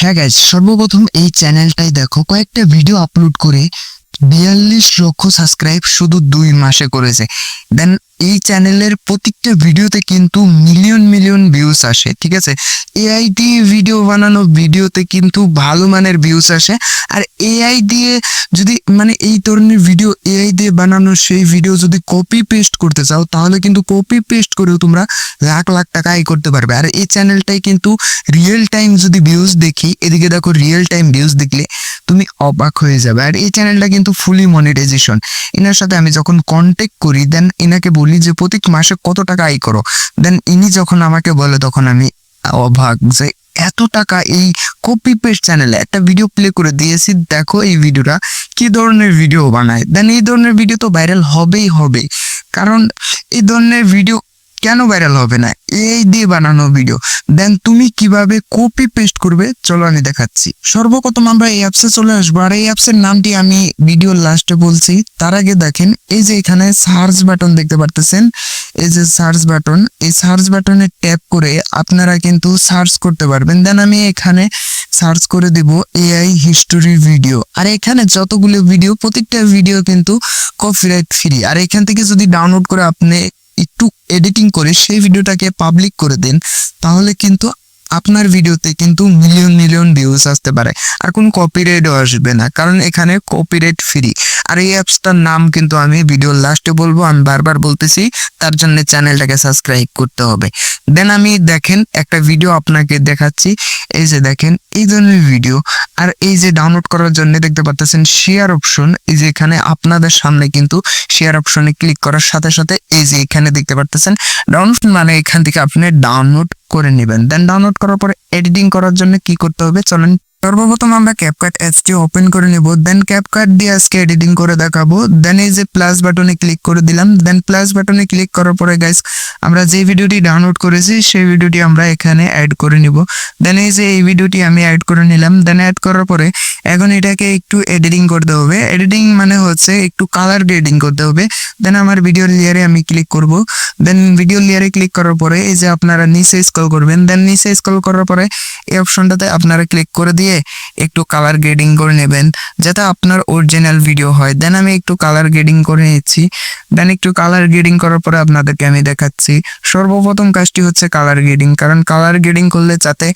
হ্যাঁ গাইস, সর্বপ্রথম এই চ্যানেলটাই দেখো কয়েকটা ভিডিও আপলোড করে 42 লক্ষ সাবস্ক্রাইব শুধু 2 মাসে করেছে। দেন এই চ্যানেলের প্রত্যেকটা ভিডিওতে কিন্তু মিলিয়ন মিলিয়ন ভিউজ আসে, ঠিক আছে। এআই দিয়ে ভিডিও বানানো ভিডিওতে কিন্তু ভালো মানের ভিউজ আসে। আর এআই দিয়ে যদি এই ধরনের ভিডিও এআই দিয়ে বানানো সেই ভিডিও যদি কপি পেস্ট করতে চাও, তাহলে কিন্তু কপি পেস্ট করেও তোমরা লাখ লাখ টাকা আয় করতে পারবে। আর এই চ্যানেলটাই কিন্তু রিয়েল টাইম যদি ভিউজ দেখি, এদিকে দেখো রিয়েল টাইম ভিউজ দেখলে তুমি অবাক হয়ে যাবে। আর এই চ্যানেলটা কিন্তু ফুলি মনিটাইজেশন। এনার সাথে আমি যখন কন্ট্যাক্ট করি, দেন এনাকে বলি যে প্রত্যেক মাসে কত টাকা আয় করো, দেন ইনি যখন আমাকে বলে তখন আমি অবাক যে এত টাকা এই কপি পেস্ট চ্যানেলে একটা ভিডিও প্লে করে দিয়েছি, দেখো এই ভিডিওটা কি ধরনের ভিডিও বানায়। দেন এই ধরনের ভিডিও তো ভাইরাল হবেই হবে, কারণ এই ধরনের ভিডিও কেন ভাইরাল হবে না? এই দিয়ে বানানো ভিডিও। দেন তুমি কিভাবে কপি পেস্ট করবে চলো আমি দেখাচ্ছি। সর্বপ্রথম আমরা এই অ্যাপসে চলে আসবো, আর এই অ্যাপসের নামটি আমি ভিডিওর লাস্টে বলছি। তার আগে দেখেন এই যে এখানে সার্চ বাটন দেখতে পারতেছেন, এই যে সার্চ বাটন, এই সার্চ বাটনে ট্যাপ করে আপনারা কিন্তু সার্চ করতে পারবেন। দেন আমি এখানে সার্চ করে দিব এআই হিস্টোরি ভিডিও। আর এখানে যতগুলো ভিডিও, প্রত্যেকটা ভিডিও কিন্তু কপিরাইট ফ্রি। আর এখান থেকে যদি ডাউনলোড করে আপনি একটু এডিটিং করে সেই ভিডিওটাকে পাবলিক করে দেন, তাহলে কিন্তু আপনার ভিডিওতে কিন্তু মিলিয়ন মিলিয়ন ভিউজ আসতে পারে। আর কোনো কপিরাইটও আসবে না, কারণ এখানে কপিরাইট ফ্রি। আর এই অ্যাপসটার নাম কিন্তু আমি ভিডিওর লাস্টে বলবো, আমি বারবার বলতেছি, তার জন্য চ্যানেলটাকে সাবস্ক্রাইব করতে হবে। দেন আমি দেখেন একটা ভিডিও আপনাকে দেখাচ্ছি, এই যে দেখেন এই ধরনের ভিডিও। আর এই যে ডাউনলোড করার জন্য দেখতে পাচ্ছেন শেয়ার অপশন, এই যে এখানে আপনাদের সামনে কিন্তু শেয়ার অপশনে ক্লিক করার সাথে সাথে এই যে এখানে দেখতে পাচ্ছেন ডাউনলোড, মানে এখান থেকে আপনি ডাউনলোড করে নেবেন। দেন ডাউনলোড করার পরে এডিটিং করার জন্য কি করতে হবে চলেন। সর্বপ্রথম আমরা ক্যাপকাট অ্যাপসটি ওপেন করে নেব। দেন ক্যাপকাট দিয়ে আজকে এডিটিং করে দেখাবো। দেন এই যে প্লাস বাটনে ক্লিক করে দিলাম। দেন প্লাস বাটনে ক্লিক করার পরে গাইস আমরা যে ভিডিওটি ডাউনলোড করেছি সেই ভিডিওটি আমরা এখানে অ্যাড করে নিব। দেন এই যে এই ভিডিওটি আমি অ্যাড করে নিলাম। দেন অ্যাড করার পরে এখন এটাকে একটু এডিটিং করতে হবে। এডিটিং মানে হচ্ছে একটু কালার গ্রেডিং করতে হবে। দেন আমার ভিডিও লেয়ারে আমি ক্লিক করব। দেন ভিডিও লেয়ারে ক্লিক করার পরে এই যে আপনারা নিচে স্ক্রল করবেন। দেন নিচে স্ক্রল করার পরে এই অপশনটাতে আপনারা ক্লিক করে দিয়ে একটু কালার গ্রেডিং করে নেবেন, যাতে আপনার অরিজিনাল ভিডিও হয়। দেন আমি একটু কালার গ্রেডিং করে নিচ্ছি। দেন একটু কালার গ্রেডিং করার পরে আপনাদেরকে আমি দেখাচ্ছি। সর্বপ্রথম কাজটি হচ্ছে কালার গ্রেডিং, কারণ কালার গ্রেডিং করলে যাতে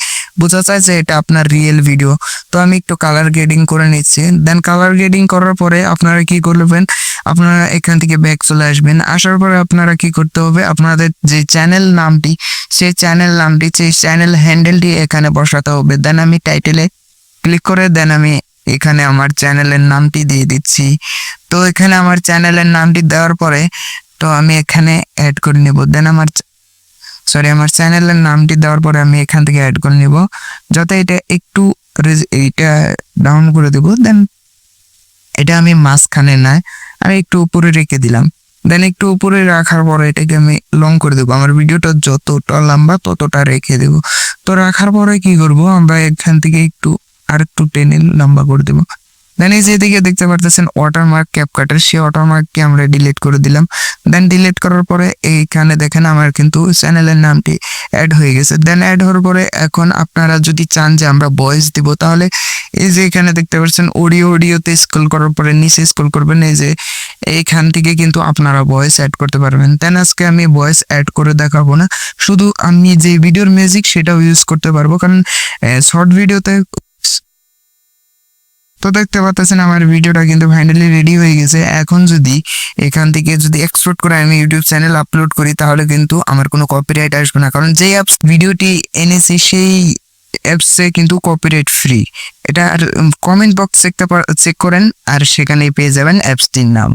বোঝা যায় যে এটা আপনার রিয়েল ভিডিও। তো আমি একটু কালার গ্রেডিং করে নিচ্ছি। দেন কালার গ্রেডিং করার পরে আপনারা কি করবেন, আপনারা এখান থেকে ব্যাক চলে আসবেন। আসার পরে আপনারা কি করতে হবে, আপনাদের যে চ্যানেল নামটি, সেই চ্যানেল নামটি, সেই চ্যানেল হ্যান্ডেলটি এখানে বসাতে হবে। দেন আমি টাইটেলে ক্লিক করে দেন আমি এখানে আমার চ্যানেলের নামটি দিয়ে দিচ্ছি। তো এখানে আমার চ্যানেলের নামটি দেওয়ার পরে তো আমি এখানে অ্যাড করে নেব। দেন আমার চ্যানেলের নামটি দেওয়ার পরে আমি এখান থেকে অ্যাড করে নিব, যাতে এটা একটু এইটা ডাউন করে দেব। দেন এটা আমি মাঝখানে নাই, আমি একটু উপরে রেখে দিলাম। দেন একটু উপরে রাখার পরে এটাকে আমি লং করে দেবো। আমার ভিডিওটা যতটা লম্বা ততটা রেখে দেব। তো রাখার পরে কি করব, আমরা এখান থেকে একটু আর একটু টেনে লম্বা করে দেবো। দেন এই যেদিকে দেখতে পারতেছেন ওয়াটারমার্ক ক্যাপকাটের, সেই ওয়াটারমার্ককে আমরা ডিলিট করে দিলাম। দেন ডিলিট করার পরে এইখানে দেখেন আমার কিন্তু চ্যানেলের নামটি অ্যাড হয়ে গেছে। দেন অ্যাড হওয়ার পরে এখন আপনারা যদি চান যে আমরা ভয়েস দিব, তাহলে এই যে এখানে দেখতে পাচ্ছেন অডিওতে স্ক্রল করার পরে নিচে স্ক্রল করবেন, এই যে এইখান থেকে কিন্তু আপনারা ভয়েস অ্যাড করতে পারবেন। দেন আজকে আমি ভয়েস অ্যাড করে দেখাবো না, শুধু আমি যে ভিডিওর মিউজিক সেটাও ইউজ করতে পারবো, কারণ শর্ট ভিডিওতে। তো দেখতে পাচ্ছেন আমার ভিডিওটা কিন্তু ফাইনালি রেডি হয়ে গেছে। এখন যদি এখান থেকে যদি এক্সপোর্ট করে আমি ইউটিউব চ্যানেল আপলোড করি, তাহলে কিন্তু আমার কোনো কপিরাইট আসবে না, কারণ যে অ্যাপস ভিডিওটি এনেছি সেই অ্যাপসে কিন্তু কপিরাইট ফ্রি। এটা আর কমেন্ট বক্স চেক করেন, আর সেখানেই পেয়ে যাবেন অ্যাপসটির নাম।